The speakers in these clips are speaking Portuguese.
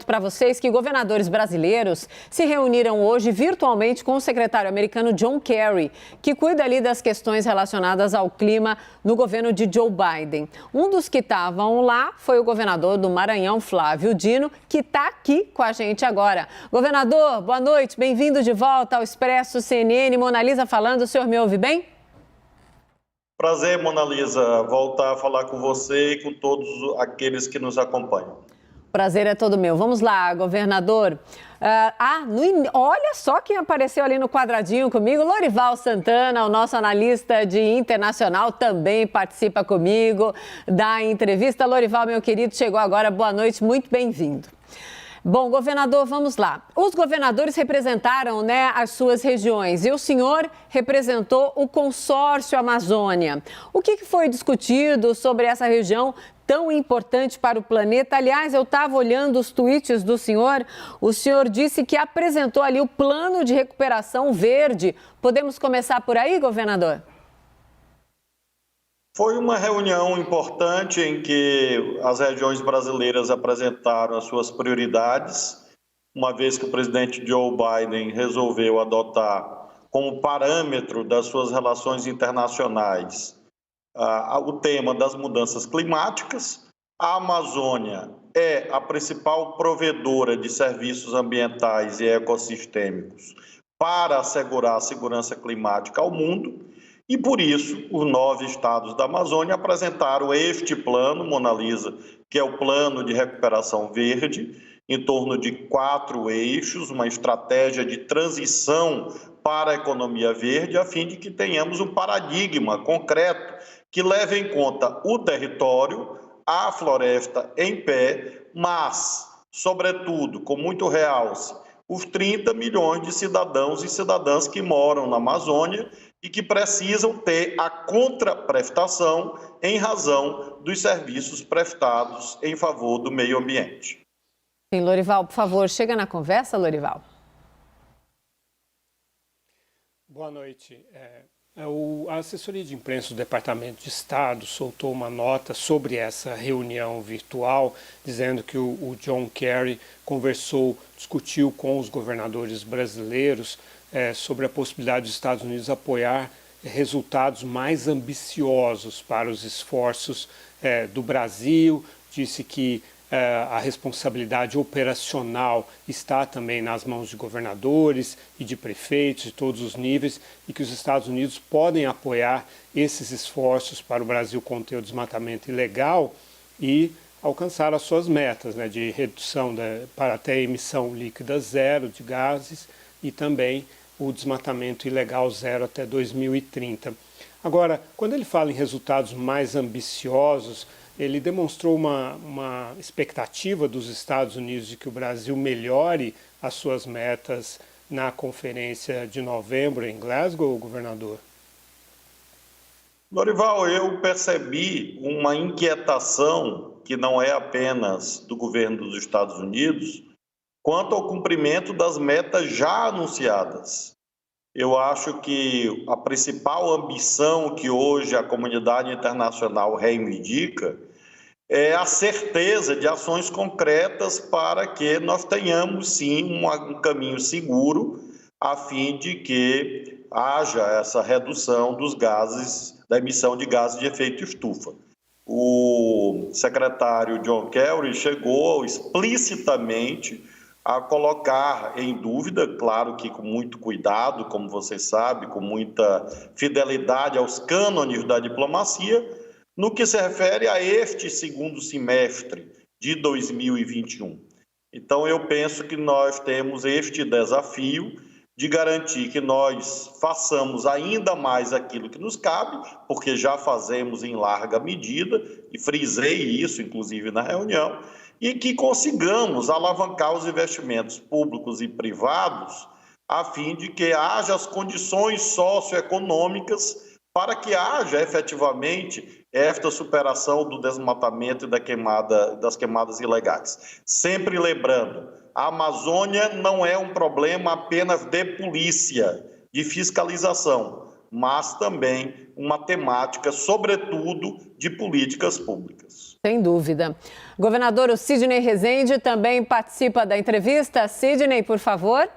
Para vocês que governadores brasileiros se reuniram hoje virtualmente com o secretário americano John Kerry, que cuida ali das questões relacionadas ao clima no governo de Joe Biden. Um dos que estavam lá foi o governador do Maranhão, Flávio Dino, que está aqui com a gente agora. Governador, boa noite, bem-vindo de volta ao Expresso CNN. Mona Lisa falando, o senhor me ouve bem? Prazer, Mona Lisa, voltar a falar com você e com todos aqueles que nos acompanham. Prazer é todo meu. Vamos lá, governador. Olha só quem apareceu ali no quadradinho comigo. Lorival Santana, o nosso analista de internacional, também participa comigo da entrevista. Lorival, meu querido, chegou agora. Boa noite, muito bem-vindo. Bom, governador, vamos lá. Os governadores representaram, as suas regiões e o senhor representou o consórcio Amazônia. O que foi discutido sobre essa região tão importante para o planeta? Aliás, eu estava olhando os tweets do senhor. O senhor disse que apresentou ali o plano de recuperação verde. Podemos começar por aí, governador? Foi uma reunião importante em que as regiões brasileiras apresentaram as suas prioridades, uma vez que o presidente Joe Biden resolveu adotar como parâmetro das suas relações internacionais o tema das mudanças climáticas. A Amazônia é a principal provedora de serviços ambientais e ecossistêmicos para assegurar a segurança climática ao mundo. E por isso, os 9 estados da Amazônia apresentaram este plano, Mona Lisa, que é o Plano de Recuperação Verde, em torno de 4 eixos, uma estratégia de transição para a economia verde, a fim de que tenhamos um paradigma concreto que leve em conta o território, a floresta em pé, mas, sobretudo, com muito realce, os 30 milhões de cidadãos e cidadãs que moram na Amazônia e que precisam ter a contraprestação em razão dos serviços prestados em favor do meio ambiente. Sim, Lorival, por favor, chega na conversa, Lorival. Boa noite. A assessoria de imprensa do Departamento de Estado soltou uma nota sobre essa reunião virtual, dizendo que o John Kerry discutiu com os governadores brasileiros sobre a possibilidade dos Estados Unidos apoiar resultados mais ambiciosos para os esforços do Brasil. Disse que a responsabilidade operacional está também nas mãos de governadores e de prefeitos de todos os níveis e que os Estados Unidos podem apoiar esses esforços para o Brasil conter o desmatamento ilegal e alcançar as suas metas, de redução para até emissão líquida zero de gases e também o desmatamento ilegal zero até 2030. Agora, quando ele fala em resultados mais ambiciosos, ele demonstrou uma expectativa dos Estados Unidos de que o Brasil melhore as suas metas na conferência de novembro em Glasgow, governador? Lorival, eu percebi uma inquietação que não é apenas do governo dos Estados Unidos, quanto ao cumprimento das metas já anunciadas. Eu acho que a principal ambição que hoje a comunidade internacional reivindica é a certeza de ações concretas para que nós tenhamos, sim, um caminho seguro a fim de que haja essa redução dos gases, da emissão de gases de efeito estufa. O secretário John Kerry chegou explicitamente a colocar em dúvida, claro que com muito cuidado, como você sabe, com muita fidelidade aos cânones da diplomacia, no que se refere a este segundo semestre de 2021. Então, eu penso que nós temos este desafio de garantir que nós façamos ainda mais aquilo que nos cabe, porque já fazemos em larga medida, e frisei isso, inclusive, na reunião, e que consigamos alavancar os investimentos públicos e privados a fim de que haja as condições socioeconômicas para que haja efetivamente esta superação do desmatamento e das queimadas ilegais. Sempre lembrando, a Amazônia não é um problema apenas de polícia, de fiscalização, mas também uma temática, sobretudo, de políticas públicas. Sem dúvida. Governador, o Sidney Rezende também participa da entrevista. Sidney, por favor.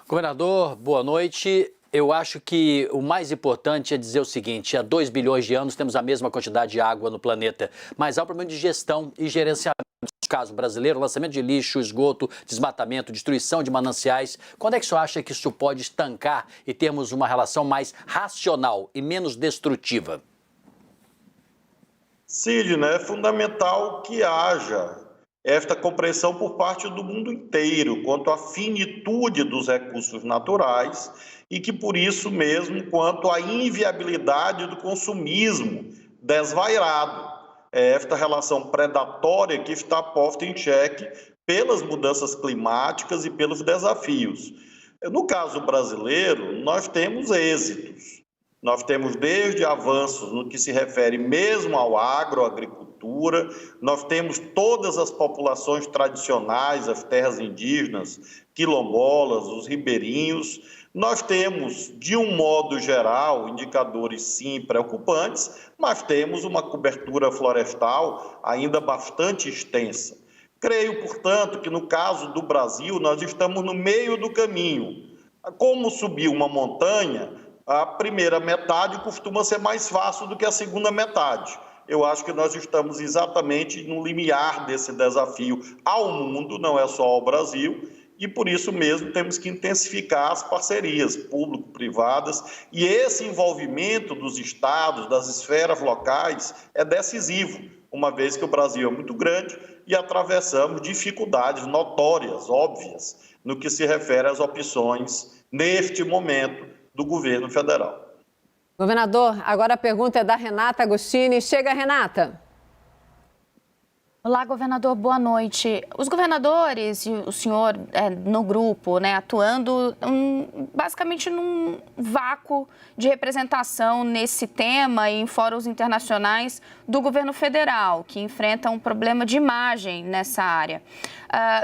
Governador, boa noite. Eu acho que o mais importante é dizer o seguinte: há 2 bilhões de anos temos a mesma quantidade de água no planeta, mas há um problema de gestão e gerenciamento. No caso brasileiro, lançamento de lixo, esgoto, desmatamento, destruição de mananciais. Quando é que o senhor acha que isso pode estancar e termos uma relação mais racional e menos destrutiva? Sidney, é fundamental que haja esta compreensão por parte do mundo inteiro quanto à finitude dos recursos naturais e que, por isso mesmo, quanto à inviabilidade do consumismo desvairado. É esta relação predatória que está posta em xeque pelas mudanças climáticas e pelos desafios. No caso brasileiro, nós temos êxitos. Nós temos desde avanços no que se refere mesmo ao agroagricultura, nós temos todas as populações tradicionais, as terras indígenas, quilombolas, os ribeirinhos. Nós temos, de um modo geral, indicadores sim preocupantes, mas temos uma cobertura florestal ainda bastante extensa. Creio, portanto, que no caso do Brasil, nós estamos no meio do caminho. Como subir uma montanha, a primeira metade costuma ser mais fácil do que a segunda metade. Eu acho que nós estamos exatamente no limiar desse desafio ao mundo, não é só ao Brasil, e por isso mesmo temos que intensificar as parcerias público-privadas, e esse envolvimento dos estados, das esferas locais, é decisivo, uma vez que o Brasil é muito grande e atravessamos dificuldades notórias, óbvias, no que se refere às opções, neste momento, do governo federal. Governador, agora a pergunta é da Renata Agostini. Chega, Renata. Olá, governador, boa noite. Os governadores e o senhor no grupo, atuando basicamente num vácuo de representação nesse tema e em fóruns internacionais do governo federal, que enfrenta um problema de imagem nessa área.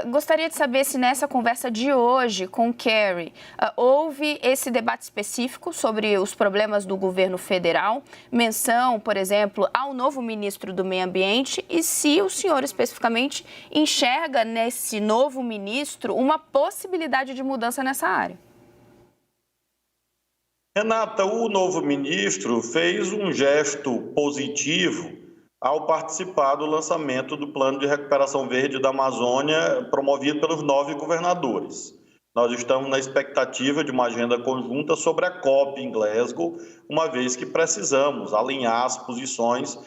Gostaria de saber se nessa conversa de hoje com o Kerry houve esse debate específico sobre os problemas do governo federal, menção, por exemplo, ao novo ministro do Meio Ambiente, e se o senhor especificamente enxerga nesse novo ministro uma possibilidade de mudança nessa área. Renata, o novo ministro fez um gesto positivo ao participar do lançamento do Plano de Recuperação Verde da Amazônia, promovido pelos 9 governadores. Nós estamos na expectativa de uma agenda conjunta sobre a COP em Glasgow, uma vez que precisamos alinhar as posições,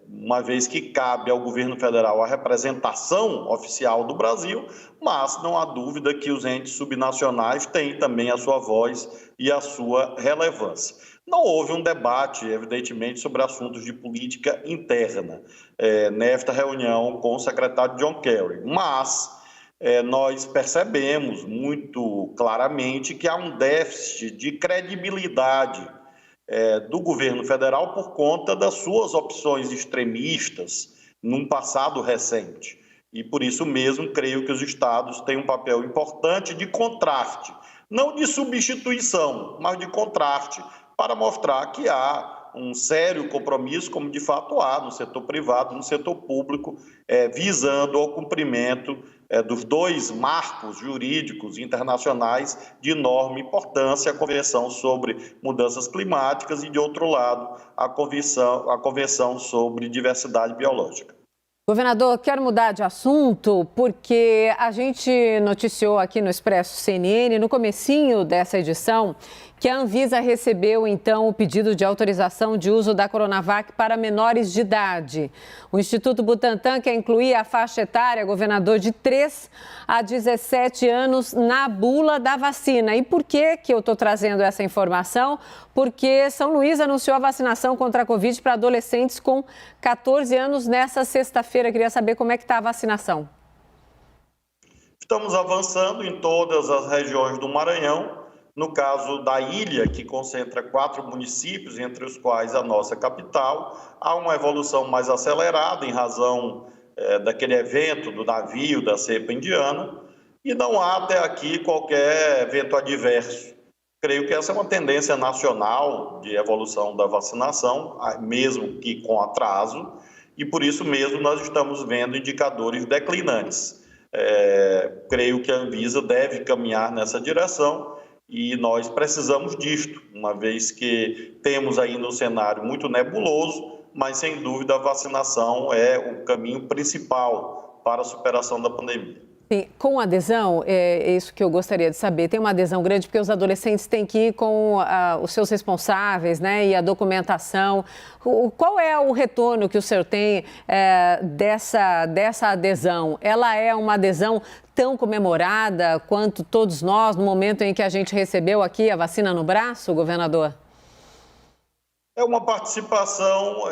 uma vez que cabe ao governo federal a representação oficial do Brasil, mas não há dúvida que os entes subnacionais têm também a sua voz e a sua relevância. Não houve um debate, evidentemente, sobre assuntos de política interna nesta reunião com o secretário John Kerry, mas nós percebemos muito claramente que há um déficit de credibilidade do governo federal por conta das suas opções extremistas num passado recente. E por isso mesmo creio que os estados têm um papel importante de contraste, não de substituição, mas de contraste, para mostrar que há um sério compromisso, como de fato há no setor privado, no setor público, visando ao cumprimento dos 2 marcos jurídicos internacionais de enorme importância, a Convenção sobre Mudanças Climáticas e, de outro lado, a Convenção sobre Diversidade Biológica. Governador, quero mudar de assunto porque a gente noticiou aqui no Expresso CNN, no comecinho dessa edição, que a Anvisa recebeu, então, o pedido de autorização de uso da Coronavac para menores de idade. O Instituto Butantan quer incluir a faixa etária, governador, de 3 a 17 anos na bula da vacina. E por que eu estou trazendo essa informação? Porque São Luís anunciou a vacinação contra a Covid para adolescentes com 14 anos nessa sexta-feira. Queria saber como é que está a vacinação. Estamos avançando em todas as regiões do Maranhão. No caso da ilha, que concentra 4 municípios, entre os quais a nossa capital, há uma evolução mais acelerada em razão daquele evento do navio da cepa indiana, e não há até aqui qualquer evento adverso. Creio que essa é uma tendência nacional de evolução da vacinação, mesmo que com atraso, e por isso mesmo nós estamos vendo indicadores declinantes. Creio que a Anvisa deve caminhar nessa direção e nós precisamos disto, uma vez que temos ainda um cenário muito nebuloso, mas sem dúvida a vacinação é o caminho principal para a superação da pandemia. Sim, com adesão, é isso que eu gostaria de saber. Tem uma adesão grande porque os adolescentes têm que ir com os seus responsáveis, né, e a documentação. Qual é o retorno que o senhor tem dessa adesão? Ela é uma adesão tão comemorada quanto todos nós no momento em que a gente recebeu aqui a vacina no braço, governador? É uma participação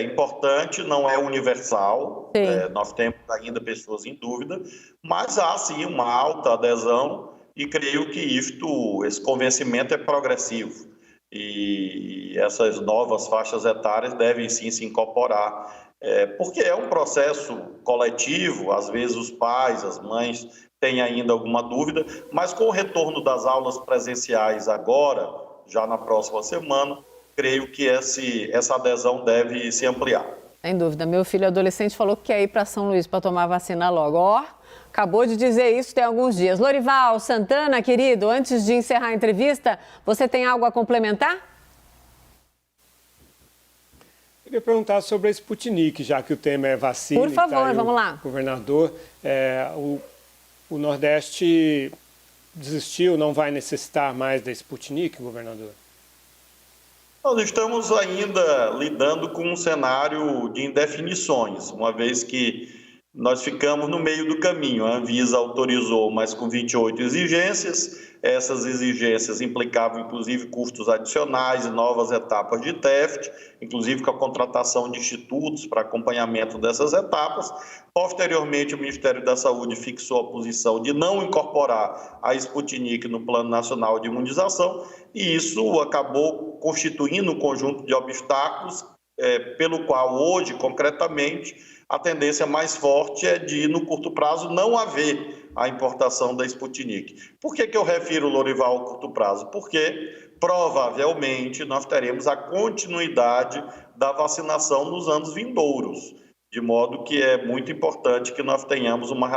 importante, não é universal, nós temos ainda pessoas em dúvida, mas há sim uma alta adesão e creio que esse convencimento é progressivo e essas novas faixas etárias devem sim se incorporar, porque é um processo coletivo, às vezes os pais, as mães têm ainda alguma dúvida, mas com o retorno das aulas presenciais agora, já na próxima semana, creio que essa adesão deve se ampliar. Sem dúvida. Meu filho adolescente falou que quer ir para São Luís para tomar vacina logo. Acabou de dizer isso tem alguns dias. Lorival Santana, querido, antes de encerrar a entrevista, você tem algo a complementar? Eu queria perguntar sobre a Sputnik, já que o tema é vacina. Por favor, vamos lá. Governador, o Nordeste desistiu, não vai necessitar mais da Sputnik, governador? Nós estamos ainda lidando com um cenário de indefinições, uma vez que nós ficamos no meio do caminho. A Anvisa autorizou, mas com 28 exigências. Essas exigências implicavam, inclusive, custos adicionais e novas etapas de teste, inclusive com a contratação de institutos para acompanhamento dessas etapas. Posteriormente, o Ministério da Saúde fixou a posição de não incorporar a Sputnik no Plano Nacional de Imunização, e isso acabou constituindo um conjunto de obstáculos, pelo qual hoje, concretamente, a tendência mais forte é de, no curto prazo, não haver a importação da Sputnik. Por que eu refiro, Lorival, ao curto prazo? Porque, provavelmente, nós teremos a continuidade da vacinação nos anos vindouros, de modo que é muito importante que nós tenhamos uma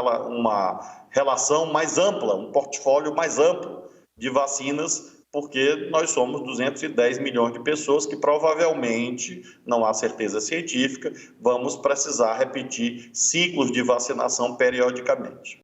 relação mais ampla, um portfólio mais amplo de vacinas, porque nós somos 210 milhões de pessoas que provavelmente, não há certeza científica, vamos precisar repetir ciclos de vacinação periodicamente.